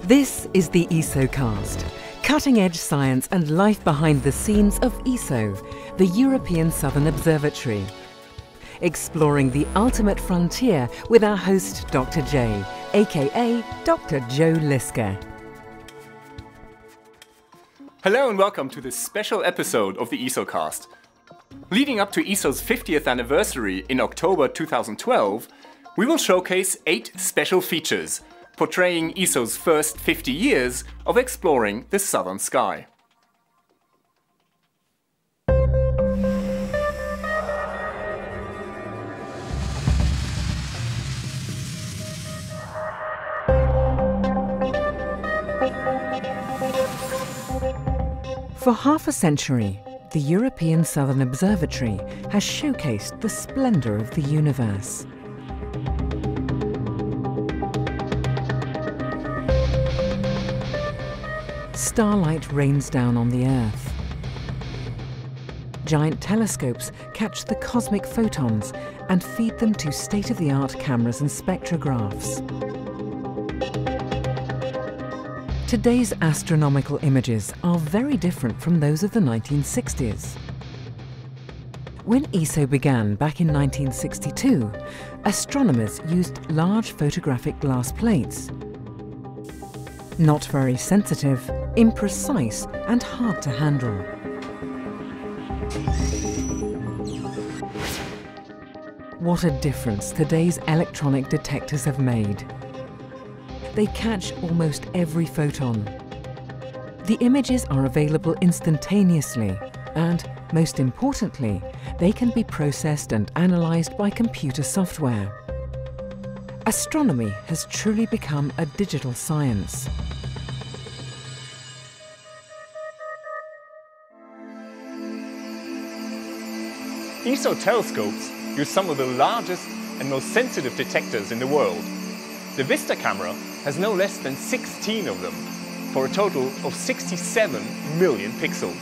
This is the ESOcast, cutting-edge science and life behind the scenes of ESO, the European Southern Observatory. Exploring the ultimate frontier with our host Dr. J, aka Dr. Joe Liske. Hello and welcome to this special episode of the ESOcast. Leading up to ESO's 50th anniversary in October 2012, we will showcase 8 special features portraying ESO's first 50 years of exploring the southern sky. For half a century, the European Southern Observatory has showcased the splendor of the universe. Starlight rains down on the Earth. Giant telescopes catch the cosmic photons and feed them to state-of-the-art cameras and spectrographs. Today's astronomical images are very different from those of the 1960s. When ESO began back in 1962, astronomers used large photographic glass plates. Not very sensitive, imprecise, and hard to handle. What a difference today's electronic detectors have made. They catch almost every photon. The images are available instantaneously, and, most importantly, they can be processed and analysed by computer software. Astronomy has truly become a digital science. ESO telescopes use some of the largest and most sensitive detectors in the world. The Vista camera has no less than 16 of them, for a total of 67 million pixels.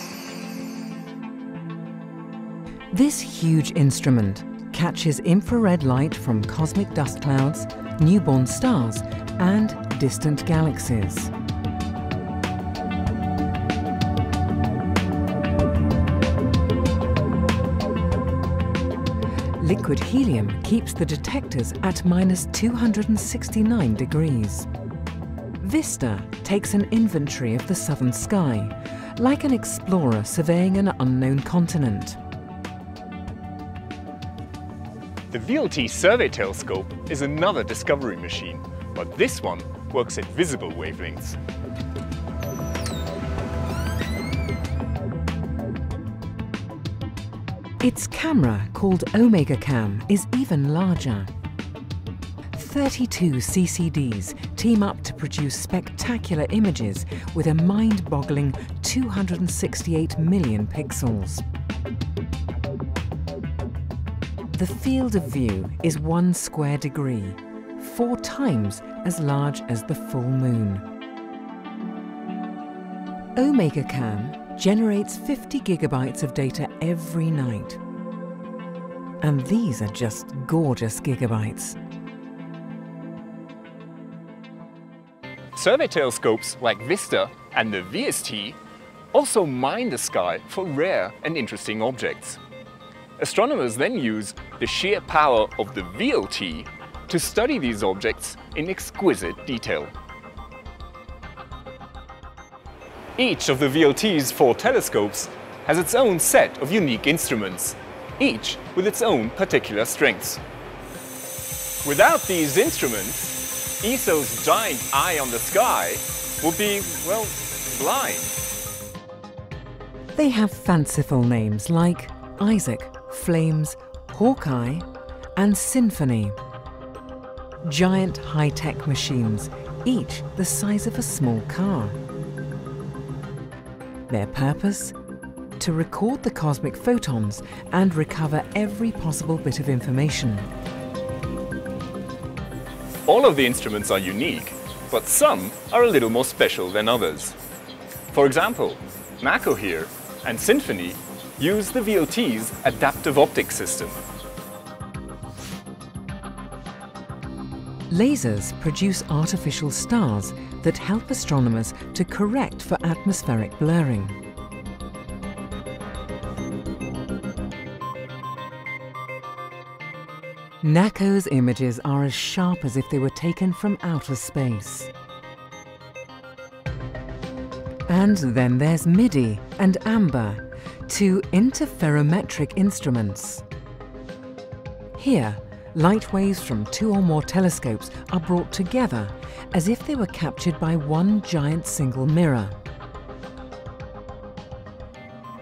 This huge instrument catches infrared light from cosmic dust clouds, newborn stars, and distant galaxies. Liquid helium keeps the detectors at -269 degrees. Vista takes an inventory of the southern sky, like an explorer surveying an unknown continent. The VLT survey telescope is another discovery machine, but this one works at visible wavelengths. Its camera, called Omega Cam, is even larger. 32 CCDs team up to produce spectacular images with a mind-boggling 268 million pixels. The field of view is 1 square degree, 4 times as large as the full moon. Omega Cam generates 50 gigabytes of data every night. And these are just gorgeous gigabytes. Survey telescopes like Vista and the VST also mine the sky for rare and interesting objects. Astronomers then use the sheer power of the VLT to study these objects in exquisite detail. Each of the VLT's 4 telescopes has its own set of unique instruments, each with its own particular strengths. Without these instruments, ESO's giant eye on the sky would be, well, blind. They have fanciful names like Isaac, Flames, Hawkeye, and Symphony. Giant high-tech machines, each the size of a small car. Their purpose? To record the cosmic photons and recover every possible bit of information. All of the instruments are unique, but some are a little more special than others. For example, Mako here and Symphony use the VLT's adaptive optics system. Lasers produce artificial stars that help astronomers to correct for atmospheric blurring. NACO's images are as sharp as if they were taken from outer space. And then there's MIDI and AMBER, two interferometric instruments. Here, light waves from two or more telescopes are brought together as if they were captured by one giant single mirror.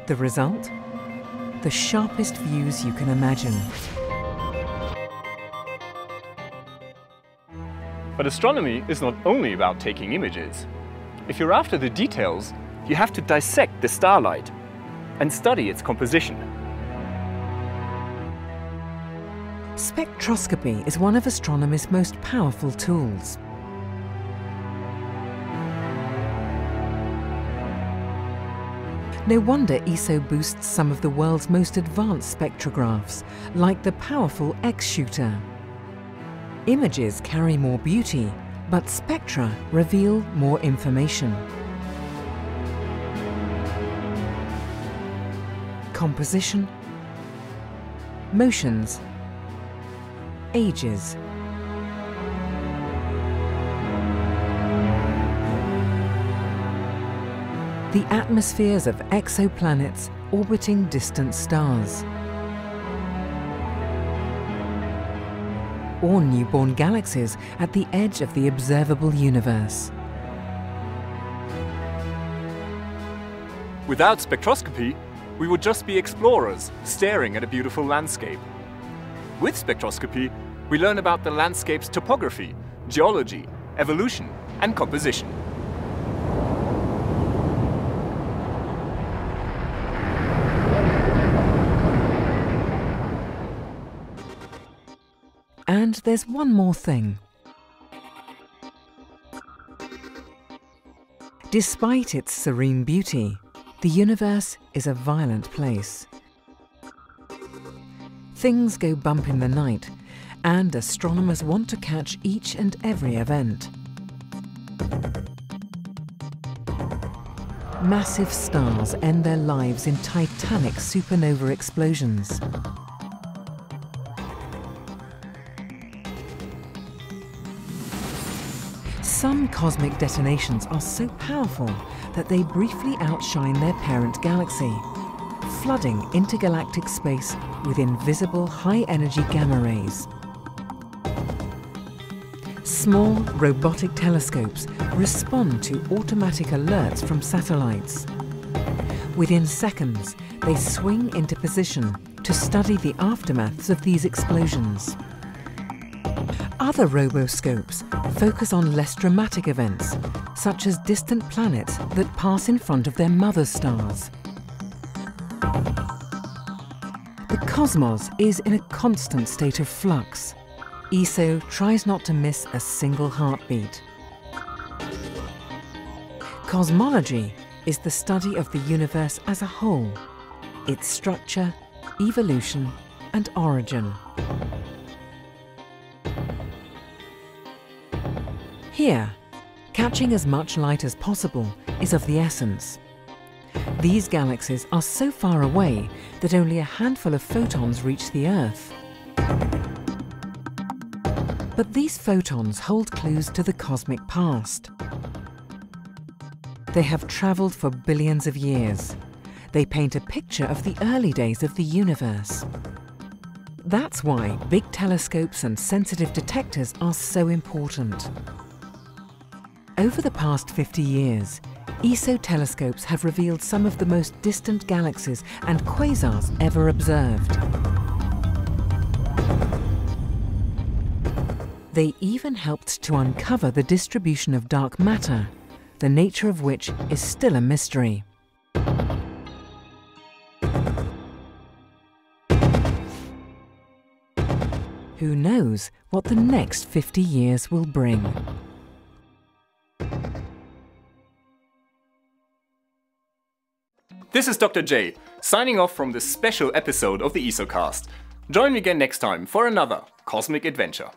The result? The sharpest views you can imagine. But astronomy is not only about taking images. If you're after the details, you have to dissect the starlight and study its composition. Spectroscopy is one of astronomy's most powerful tools. No wonder ESO boasts some of the world's most advanced spectrographs, like the powerful X-shooter. Images carry more beauty, but spectra reveal more information. Composition, motions, ages. The atmospheres of exoplanets orbiting distant stars. Or newborn galaxies at the edge of the observable universe. Without spectroscopy, we would just be explorers staring at a beautiful landscape. With spectroscopy, we learn about the landscape's topography, geology, evolution, and composition. And there's one more thing. Despite its serene beauty, the universe is a violent place. Things go bump in the night, and astronomers want to catch each and every event. Massive stars end their lives in titanic supernova explosions. Some cosmic detonations are so powerful that they briefly outshine their parent galaxy, flooding intergalactic space with invisible high-energy gamma rays. Small robotic telescopes respond to automatic alerts from satellites. Within seconds, they swing into position to study the aftermaths of these explosions. Other roboscopes focus on less dramatic events, such as distant planets that pass in front of their mother stars. The cosmos is in a constant state of flux. ESO tries not to miss a single heartbeat. Cosmology is the study of the universe as a whole, its structure, evolution, and origin. Here, catching as much light as possible is of the essence. These galaxies are so far away that only a handful of photons reach the Earth. But these photons hold clues to the cosmic past. They have travelled for billions of years. They paint a picture of the early days of the universe. That's why big telescopes and sensitive detectors are so important. Over the past 50 years, ESO telescopes have revealed some of the most distant galaxies and quasars ever observed. They even helped to uncover the distribution of dark matter, the nature of which is still a mystery. Who knows what the next 50 years will bring? This is Dr. J, signing off from this special episode of the ESOcast. Join me again next time for another cosmic adventure.